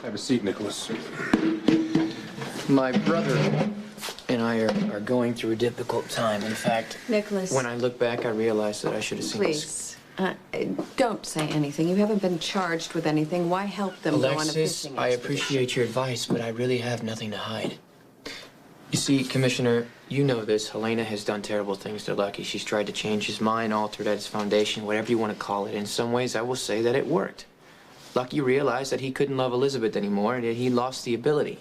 Have a seat, Nikolas. My brother and I are going through a difficult time. In fact, Nikolas. when I look back, I realize that I should have seen Please, don't say anything. You haven't been charged with anything. Why help them go on a Alexis, fishing I expedition? appreciate your advice, but I really have nothing to hide. You see, Commissioner, you know this. Helena has done terrible things to Lucky. She's tried to change his mind, altered at his foundation, whatever you want to call it. In some ways, I will say that it worked. Lucky realized that he couldn't love Elizabeth anymore, and that he lost the ability.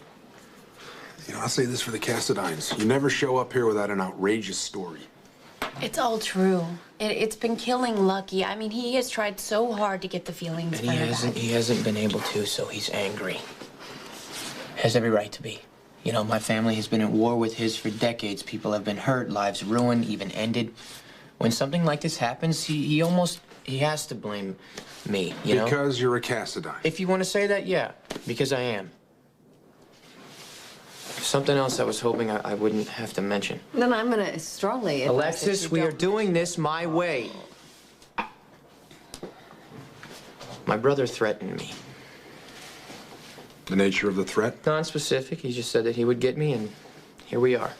You know, I'll say this for the Cassadines. You never show up here without an outrageous story. It's all true. It's been killing Lucky. I mean, he has tried so hard to get the feelings And for her back. he hasn't been able to, so he's angry. Has every right to be. You know, my family has been at war with his for decades. People have been hurt, lives ruined, even ended. When something like this happens, he has to blame me, you know? Because you're a Cassadine. If you want to say that, yeah, because I am. Something else I was hoping I wouldn't have to mention. Then I'm going to strongly advise Alexis, that you we are don't- doing this my way. My brother threatened me. The nature of the threat? Non-specific. He just said that he would get me, and here we are.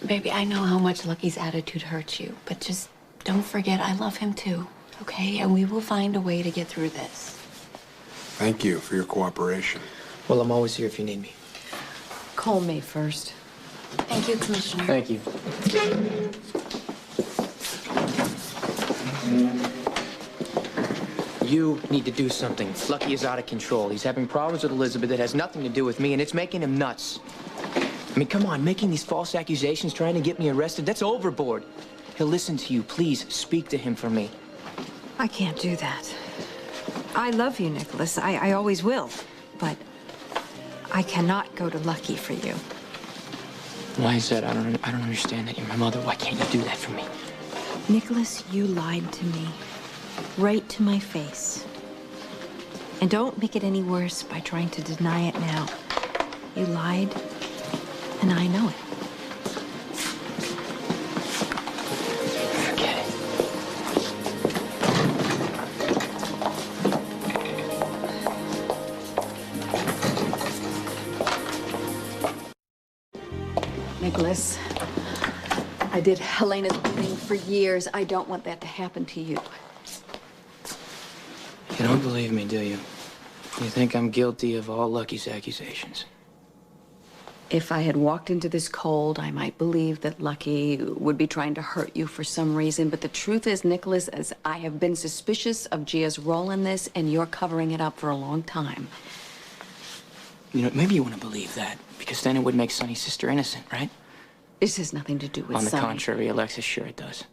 Baby, I know how much Lucky's attitude hurts you, but just don't forget I love him too, okay? And we will find a way to get through this. Thank you for your cooperation. Well, I'm always here if you need me. Call me first. Thank you, Commissioner. Thank you. You need to do something. Lucky is out of control. He's having problems with Elizabeth that has nothing to do with me, and it's making him nuts. I mean, come on, making these false accusations, trying to get me arrested, that's overboard. He'll listen to you. Please, speak to him for me. I can't do that. I love you, Nikolas. I always will. But I cannot go to Lucky for you. Why is that? I don't understand that. You're my mother. Why can't you do that for me? Nikolas, you lied to me. Right to my face. And don't make it any worse by trying to deny it now. You lied, and I know it. Forget it. Nikolas, I did Helena's bidding for years. I don't want that to happen to you. You don't believe me, do you? You think I'm guilty of all Lucky's accusations? If I had walked into this cold, I might believe that Lucky would be trying to hurt you for some reason. But the truth is, Nikolas, as I have been suspicious of Gia's role in this, and you're covering it up for a long time. You know, maybe you want to believe that, because then it would make Sonny's sister innocent, right? This has nothing to do with On the Sonny. contrary, Alexis, sure it does.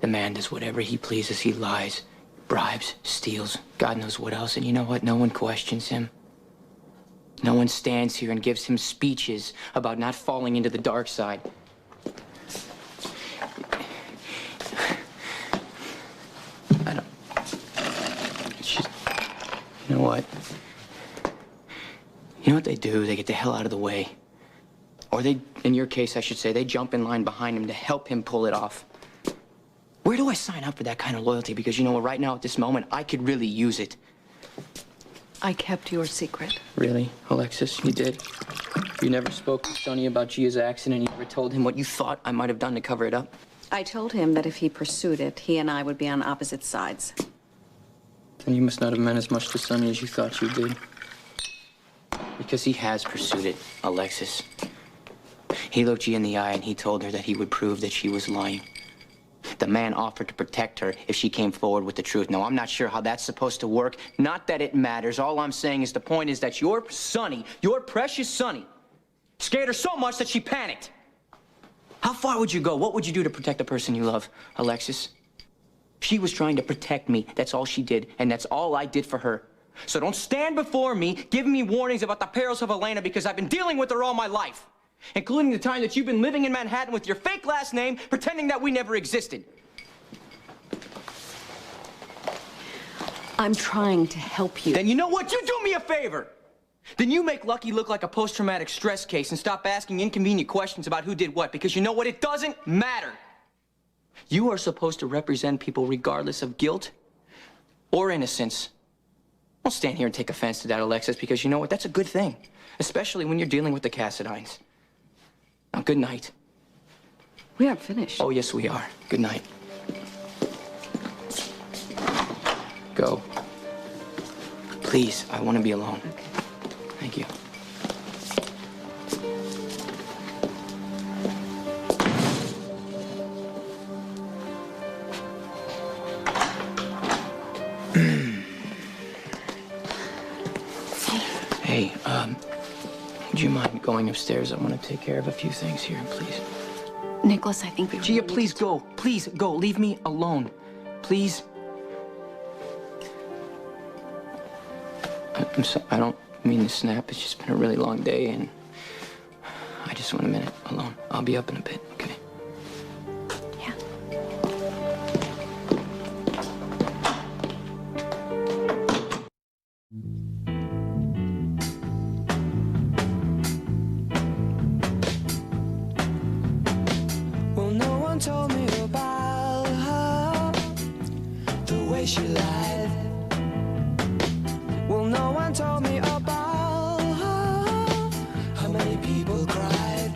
The man does whatever he pleases. He lies, bribes, steals, God knows what else. And you know what? No one questions him. No one stands here and gives him speeches about not falling into the dark side. I don't... It's just... You know what? You know what they do? They get the hell out of the way. Or they, in your case, I should say, they jump in line behind him to help him pull it off. Where do I sign up for that kind of loyalty? Because, you know what, right now, at this moment, I could really use it. I kept your secret. Really, Alexis? You did? You never spoke to Sonny about Gia's accident? You never told him what you thought I might have done to cover it up? I told him that if he pursued it, he and I would be on opposite sides. Then you must not have meant as much to Sonny as you thought you did. Because he has pursued it, Alexis. He looked Gia in the eye and he told her that he would prove that she was lying. The man offered to protect her if she came forward with the truth. Now, I'm not sure how that's supposed to work. Not that it matters. All I'm saying is the point is that your Sonny, your precious Sonny, scared her so much that she panicked. How far would you go? What would you do to protect the person you love, Alexis? She was trying to protect me. That's all she did, and that's all I did for her. So don't stand before me giving me warnings about the perils of Helena, because I've been dealing with her all my life. Including the time that you've been living in Manhattan with your fake last name, pretending that we never existed. I'm trying to help you. Then you know what? You do me a favor. Then you make Lucky look like a post-traumatic stress case and stop asking inconvenient questions about who did what, because you know what? It doesn't matter. You are supposed to represent people regardless of guilt or innocence. Don't stand here and take offense to that, Alexis, because you know what? That's a good thing, especially when you're dealing with the Cassadines. Now, good night. We aren't finished. Oh, yes, we are. Good night. Go. Please, I want to be alone. Okay. Thank you. Hey, would you mind going upstairs? I want to take care of a few things here, please. Nikolas, I think we Gia, really need please to- go. Please go. Leave me alone. Please. I'm sorry. I don't mean to snap. It's just been a really long day, and I just want a minute alone. I'll be up in a bit, okay? Yeah. Well, no one told me about her, the way she lied. Well, no one told me about her, how many people cried.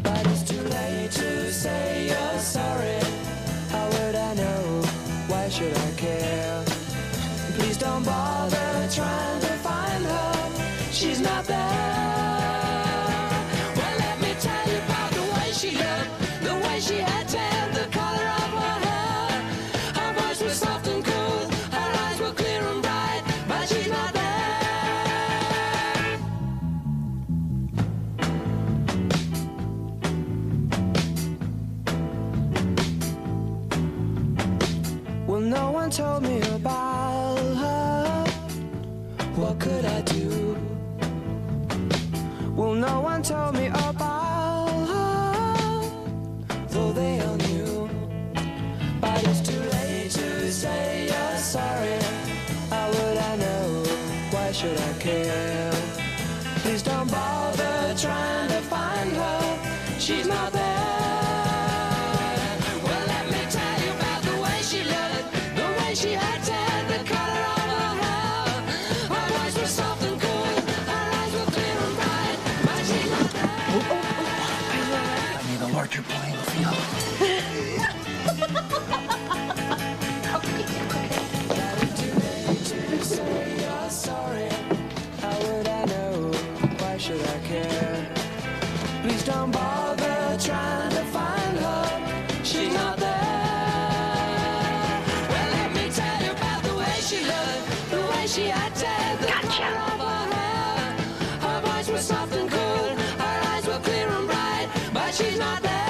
But it's too late to say you're sorry. How would I know? Why should I care? Please don't bother trying to find her. She's not there. Well, let me tell you about the way she looked, the way she had tan, the color of her hair. Her voice was soft and cool, her eyes were clear and bright, but she's not there. Well, no one told me about her. What could I do? Well, no one told me about her, though they all knew. But it's too late to say you're sorry. How would I know? Why should I care? Please don't bother trying to find her. She's not there. Well, let me tell you about the way she looked, the way she had tan, the color of her hair. Her voice was soft and cool, her eyes were clear and bright, but she's not there. I need a larger playing field. Say you're sorry. How would I know? Why should I care? Please don't bother trying to find her. She's not there. Well, let me tell you about the way she looked, the way she had tan, the color of her hair. Her voice was soft and cool, her eyes were clear and bright, but she's not there.